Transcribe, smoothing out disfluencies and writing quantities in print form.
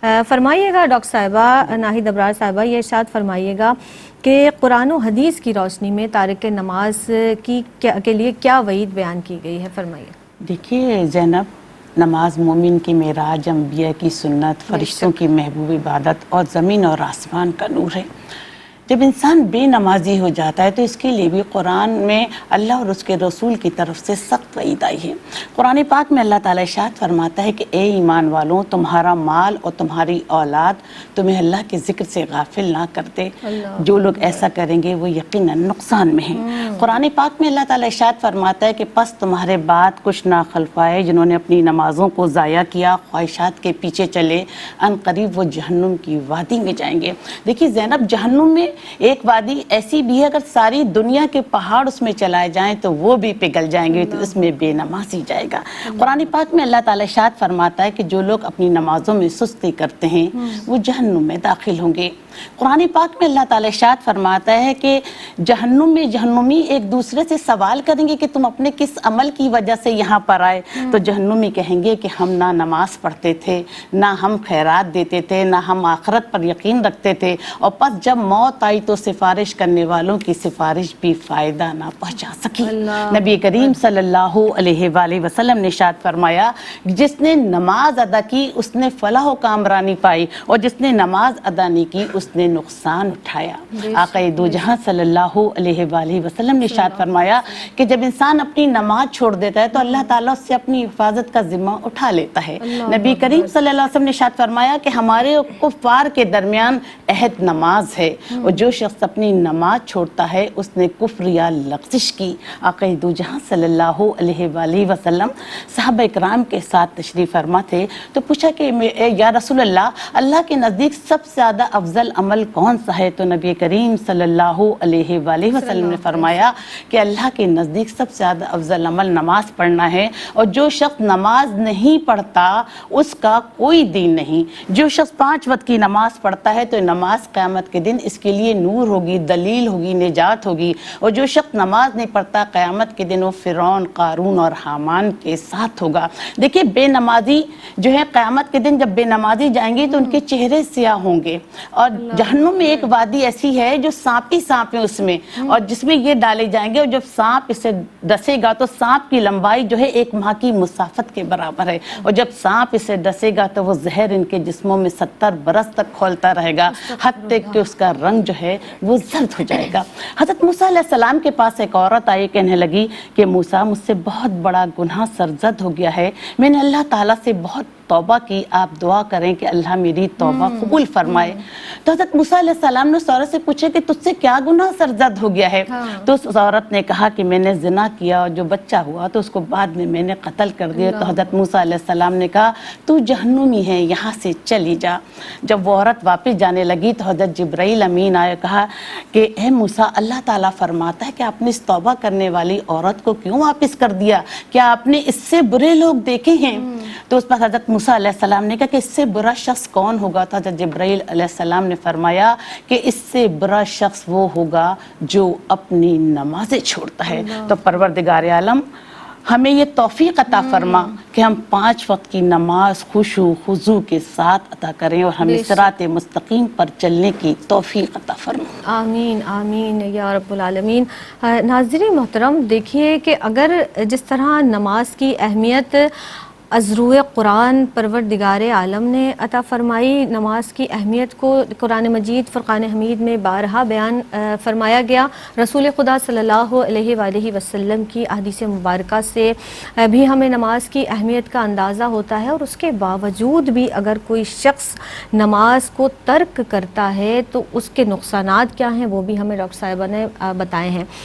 فرمائیے گا ڈاکٹر صاحبہ، ناہید ابرار صاحبہ، یہ ارشاد فرمائیے گا کہ قرآن و حدیث کی روشنی میں تارک نماز کے لیے کیا وعید بیان کی گئی ہے؟ فرمائیے۔ دیکھیے زینب، نماز مومن کی معراج، انبیاء کی سنت، فرشتوں کی محبوب عبادت اور زمین اور آسمان کا نور ہے۔ جب انسان بے نمازی ہو جاتا ہے تو اس کے لیے بھی قرآن میں اللہ اور اس کے رسول کی طرف سے سخت وعید آئی ہے۔ قرآن پاک میں اللہ تعالیٰ ارشاد فرماتا ہے کہ اے ایمان والوں، تمہارا مال اور تمہاری اولاد تمہیں اللہ کے ذکر سے غافل نہ کر دے، جو لوگ ایسا کریں گے وہ یقیناً نقصان میں ہیں۔ قرآن پاک میں اللہ تعالیٰ ارشاد فرماتا ہے کہ پس تمہارے بعد کچھ ناخلف آئے جنہوں نے اپنی نمازوں کو ضائع کیا، خواہشات کے پیچھے چلے، ان قریب وہ جہنم کی وادی میں جائیں گے۔ دیکھیے زینب، جہنم میں ایک وادی ایسی بھی ہے، اگر ساری دنیا کے پہاڑ اس میں چلائے جائیں تو وہ بھی پگھل جائیں گے، تو اس میں بے نمازی جائے گا۔ قرآن پاک میں اللہ تعالیٰ ارشاد فرماتا ہے کہ جو لوگ اپنی نمازوں میں سستی کرتے ہیں وہ جہنم میں داخل ہوں گے۔ قرآن پاک میں اللہ تعالیٰ ارشاد فرماتا ہے کہ جہنم میں جہنمی ایک دوسرے سے سوال کریں گے کہ تم اپنے کس عمل کی وجہ سے یہاں پر آئے، تو جہنمی کہیں گے کہ ہم نہ نماز پڑھتے تھے، نہ ہم خیرات دیتے تھے، نہ ہم آخرت پر یقین رکھتے تھے، اور پس جب موت آئی تو سفارش کرنے والوں کی سفارش بھی فائدہ نہ پہنچا سکی۔ نبی کریم صلی اللہ علیہ وآلہ وسلم نے ارشاد فرمایا، جس نے نماز ادا کی اس نے فلاح و کامرانی پائی، اور جس نے نماز ادا نہیں کی اس نے نقصان اٹھایا۔ آقا دو جہاں صلی اللہ علیہ وآلہ وسلم نے ارشاد فرمایا کہ جب انسان اپنی نماز چھوڑ دیتا ہے تو اللہ تعالیٰ اس سے اپنی حفاظت کا ذمہ اٹھا لیتا ہے۔ نبی کریم صلی اللہ علیہ وسلم نے ارشاد فرمایا کہ ہمارے کفار کے درمیان عہد نماز ہے، اور جو شخص اپنی نماز چھوڑتا ہے اس نے کفر یا لغزش کی۔ آقا دو جہاں صلی اللہ علیہ وآلہ وسلم صحابہ اکرام کے ساتھ تشریف فرما تھے تو پوچھا کہ یا رسول اللہ، اللہ کے نزدیک سب سے زیادہ افضل عمل کون سا ہے؟ تو نبی کریم صلی اللہ علیہ وآلہ وسلم نے فرمایا کہ اللہ کے نزدیک سب سے زیادہ افضل عمل نماز پڑھنا ہے، اور جو شخص نماز نہیں پڑھتا اس کا کوئی دین نہیں۔ جو شخص 5 وقت کی نماز پڑھتا ہے تو نماز قیامت کے دن اس کے لیے نور ہوگی، دلیل ہوگی، نجات ہوگی، اور جو شخص نماز نہیں پڑھتا قیامت کے دن وہ فرعون، قارون اور حامان کے ساتھ ہوگا۔ دیکھیے بے نمازی جو ہے قیامت کے دن جب بے نمازی جائیں گے تو ان کے چہرے سیاہ ہوں گے، اور جہنم میں ایک وادی ایسی ہے جو سانپ ہی سانپ ہے اس میں، اور جس میں یہ ڈالے جائیں گے، اور جب سانپ اسے ڈسے گا تو سانپ کی لمبائی جو ہے 1 ماہ کی مسافت کے برابر ہے، اور جب سانپ اسے ڈسے گا تو وہ زہر ان کے جسموں میں 70 برس تک کھولتا رہے گا، حتیٰ کہ اس کا رنگ جو ہے وہ زرد ہو جائے گا۔ حضرت موسیٰ علیہ السلام کے پاس ایک عورت آئی، کہنے لگی کہ موسیٰ، مجھ سے بہت بڑا گناہ سرزد ہو گیا ہے، میں نے اللہ تعالیٰ سے بہت توبہ کی، آپ دعا کریں کہ اللہ میری توبہ قبول فرمائے۔ تو حضرت موسیٰ علیہ السلام نے اس عورت سے پوچھا کہ تجھ سے کیا گناہ سرزد ہو گیا ہے؟ تو اس عورت نے کہا کہ میں نے زنا کیا، اور جو بچہ ہوا تو اس کو بعد میں نے قتل کر دیا۔ تو حضرت موسیٰ علیہ السلام نے کہا تو جہنمی ہے، یہاں سے چلی جا۔ جب وہ عورت واپس جانے لگی تو حضرت جبرائیل امین آئے، کہا کہ اے موسیٰ، اللہ تعالیٰ فرماتا ہے کہ آپ نے اس توبہ کرنے والی عورت کو کیوں واپس کر دیا؟ کیا آپ نے اس سے برے لوگ دیکھے ہیں؟ تو اس پر حضرت موسیٰ علیہ السلام نے کہا کہ اس سے برا شخص کون ہوگا؟ تو حضرت جبرائیل علیہ السلام نے فرمایا کہ اس سے برا شخص وہ ہوگا جو اپنی نمازیں چھوڑتا ہے۔ تو پروردگار عالم ہمیں یہ توفیق عطا فرما کہ ہم 5 وقت کی نماز خشوع خضوع کے ساتھ ادا کریں، اور ہمیں صراط مستقیم پر چلنے کی توفیق عطا فرما۔ آمین آمین یا رب العالمین۔ ناظرین محترم، دیکھیے کہ اگر جس طرح نماز کی اہمیت از روئے قرآن پروردگار عالم نے عطا فرمائی، نماز کی اہمیت کو قرآن مجید فرقان حمید میں بارہا بیان فرمایا گیا، رسول خدا صلی اللہ علیہ وآلہ وسلم کی احادیث مبارکہ سے بھی ہمیں نماز کی اہمیت کا اندازہ ہوتا ہے، اور اس کے باوجود بھی اگر کوئی شخص نماز کو ترک کرتا ہے تو اس کے نقصانات کیا ہیں وہ بھی ہمیں ڈاکٹر صاحبہ نے بتائے ہیں۔